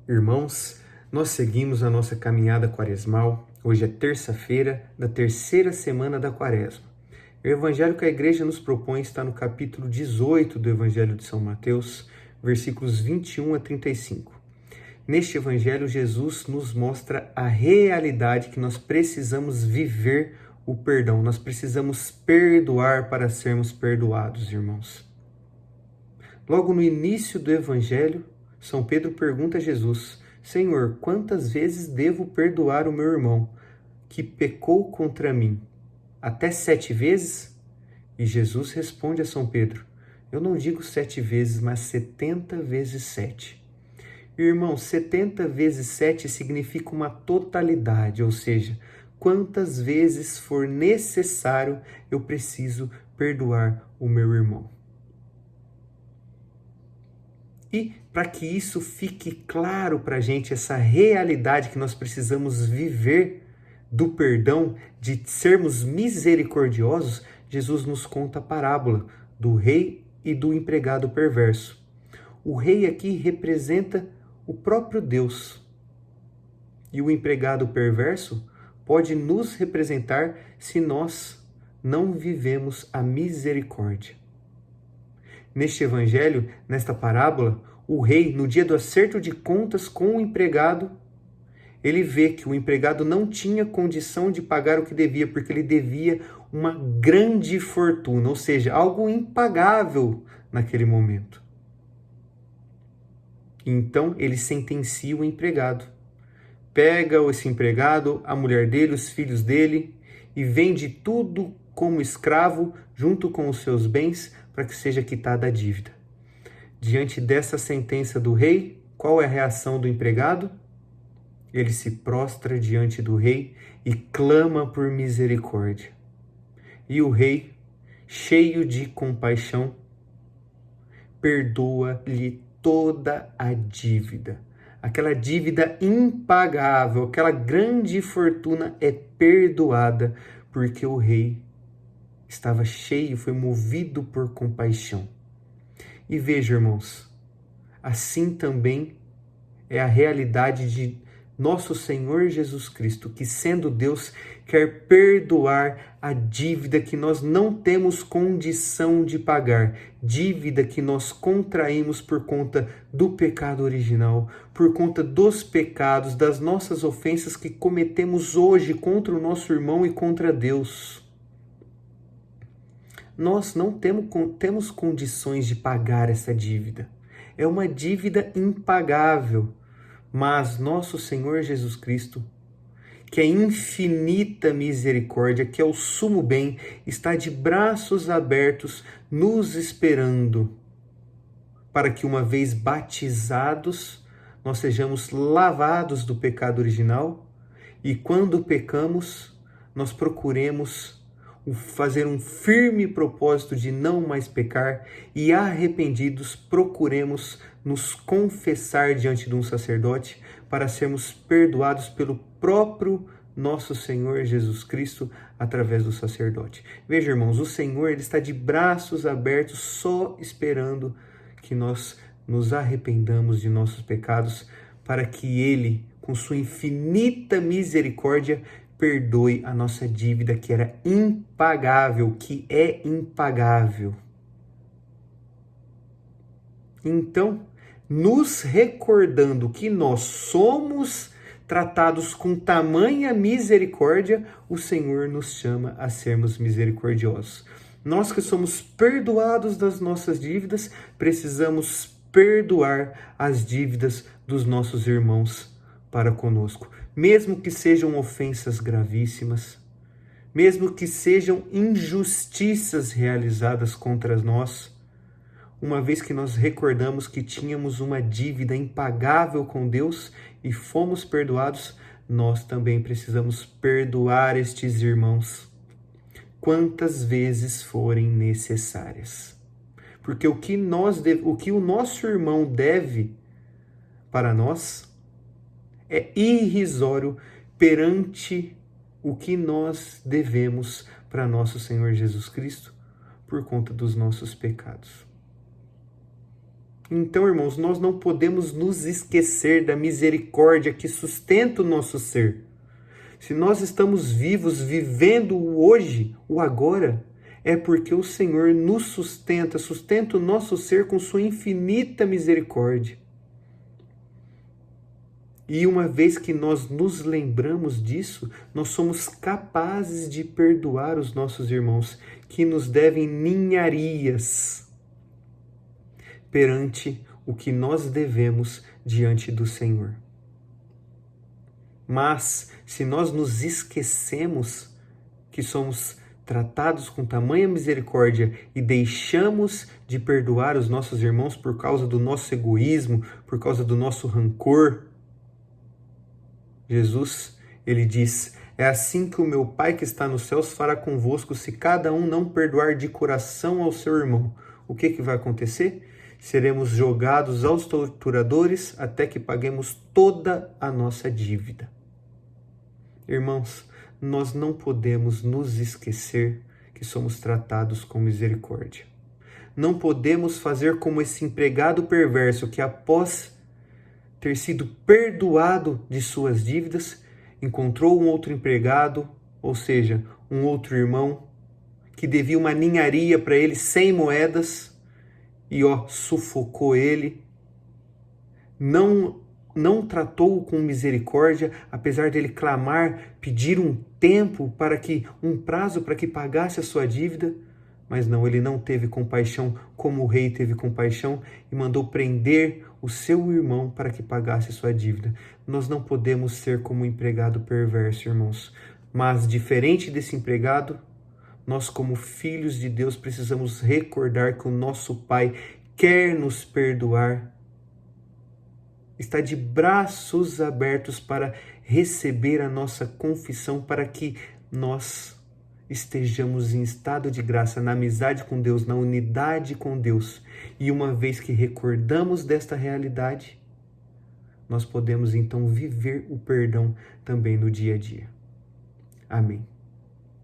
Irmãos, nós seguimos a nossa caminhada quaresmal. Hoje é terça-feira da terceira semana da Quaresma. O evangelho que a igreja nos propõe está no capítulo 18 do Evangelho de São Mateus, versículos 21 a 35. Neste evangelho, Jesus nos mostra a realidade que nós precisamos viver o perdão. Nós precisamos perdoar para sermos perdoados, irmãos. Logo no início do evangelho, São Pedro pergunta a Jesus: Senhor, quantas vezes devo perdoar o meu irmão que pecou contra mim? Até 7 vezes? E Jesus responde a São Pedro: eu não digo 7 vezes, mas 70 vezes 7. Irmão, 70 vezes 7 significa uma totalidade, ou seja, quantas vezes for necessário eu preciso perdoar o meu irmão. E para que isso fique claro para a gente, essa realidade que nós precisamos viver do perdão, de sermos misericordiosos, Jesus nos conta a parábola do rei e do empregado perverso. O rei aqui representa o próprio Deus. E o empregado perverso pode nos representar se nós não vivemos a misericórdia. Neste evangelho, nesta parábola, o rei, no dia do acerto de contas com o empregado, ele vê que o empregado não tinha condição de pagar o que devia, porque ele devia uma grande fortuna, ou seja, algo impagável naquele momento. Então, ele sentencia o empregado. Pega esse empregado, a mulher dele, os filhos dele, e vende tudo como escravo, junto com os seus bens, para que seja quitada a dívida. Diante dessa sentença do rei, qual é a reação do empregado? Ele se prostra diante do rei e clama por misericórdia. E o rei, cheio de compaixão, perdoa-lhe toda a dívida. Aquela dívida impagável, aquela grande fortuna é perdoada, porque o rei estava cheio, foi movido por compaixão. E veja, irmãos, assim também é a realidade de nosso Senhor Jesus Cristo, que sendo Deus, quer perdoar a dívida que nós não temos condição de pagar, dívida que nós contraímos por conta do pecado original, por conta dos pecados, das nossas ofensas que cometemos hoje contra o nosso irmão e contra Deus. Nós não temos condições de pagar essa dívida. É uma dívida impagável. Mas nosso Senhor Jesus Cristo, que é infinita misericórdia, que é o sumo bem, está de braços abertos nos esperando para que, uma vez batizados, nós sejamos lavados do pecado original e, quando pecamos, nós procuremos fazer um firme propósito de não mais pecar e, arrependidos, procuremos nos confessar diante de um sacerdote para sermos perdoados pelo próprio nosso Senhor Jesus Cristo através do sacerdote. Veja, irmãos, o Senhor ele está de braços abertos só esperando que nós nos arrependamos de nossos pecados para que Ele, com sua infinita misericórdia, perdoe a nossa dívida que era impagável, que é impagável. Então, nos recordando que nós somos tratados com tamanha misericórdia, o Senhor nos chama a sermos misericordiosos. Nós que somos perdoados das nossas dívidas, precisamos perdoar as dívidas dos nossos irmãos para conosco, mesmo que sejam ofensas gravíssimas, mesmo que sejam injustiças realizadas contra nós, uma vez que nós recordamos que tínhamos uma dívida impagável com Deus e fomos perdoados, nós também precisamos perdoar estes irmãos quantas vezes forem necessárias. Porque o que o nosso irmão deve para nós é irrisório perante o que nós devemos para nosso Senhor Jesus Cristo por conta dos nossos pecados. Então, irmãos, nós não podemos nos esquecer da misericórdia que sustenta o nosso ser. Se nós estamos vivos, vivendo o hoje, o agora, é porque o Senhor nos sustenta, sustenta o nosso ser com sua infinita misericórdia. E uma vez que nós nos lembramos disso, nós somos capazes de perdoar os nossos irmãos que nos devem ninharias perante o que nós devemos diante do Senhor. Mas, se nós nos esquecemos que somos tratados com tamanha misericórdia e deixamos de perdoar os nossos irmãos por causa do nosso egoísmo, por causa do nosso rancor, Jesus, ele diz: é assim que o meu Pai que está nos céus fará convosco se cada um não perdoar de coração ao seu irmão. O que vai acontecer? Seremos jogados aos torturadores até que paguemos toda a nossa dívida. Irmãos, nós não podemos nos esquecer que somos tratados com misericórdia. Não podemos fazer como esse empregado perverso que, após ter sido perdoado de suas dívidas, encontrou um outro empregado, ou seja, um outro irmão, que devia uma ninharia para ele, 100 moedas, e sufocou ele, não tratou-o com misericórdia, apesar dele clamar, pedir um prazo para que pagasse a sua dívida, mas não, ele não teve compaixão como o rei teve compaixão e mandou prender o seu irmão para que pagasse sua dívida. Nós não podemos ser como um empregado perverso, irmãos, mas diferente desse empregado, nós como filhos de Deus precisamos recordar que o nosso Pai quer nos perdoar, está de braços abertos para receber a nossa confissão, para que nós estejamos em estado de graça, na amizade com Deus, na unidade com Deus. E uma vez que recordamos desta realidade, nós podemos então viver o perdão também no dia a dia. Amém.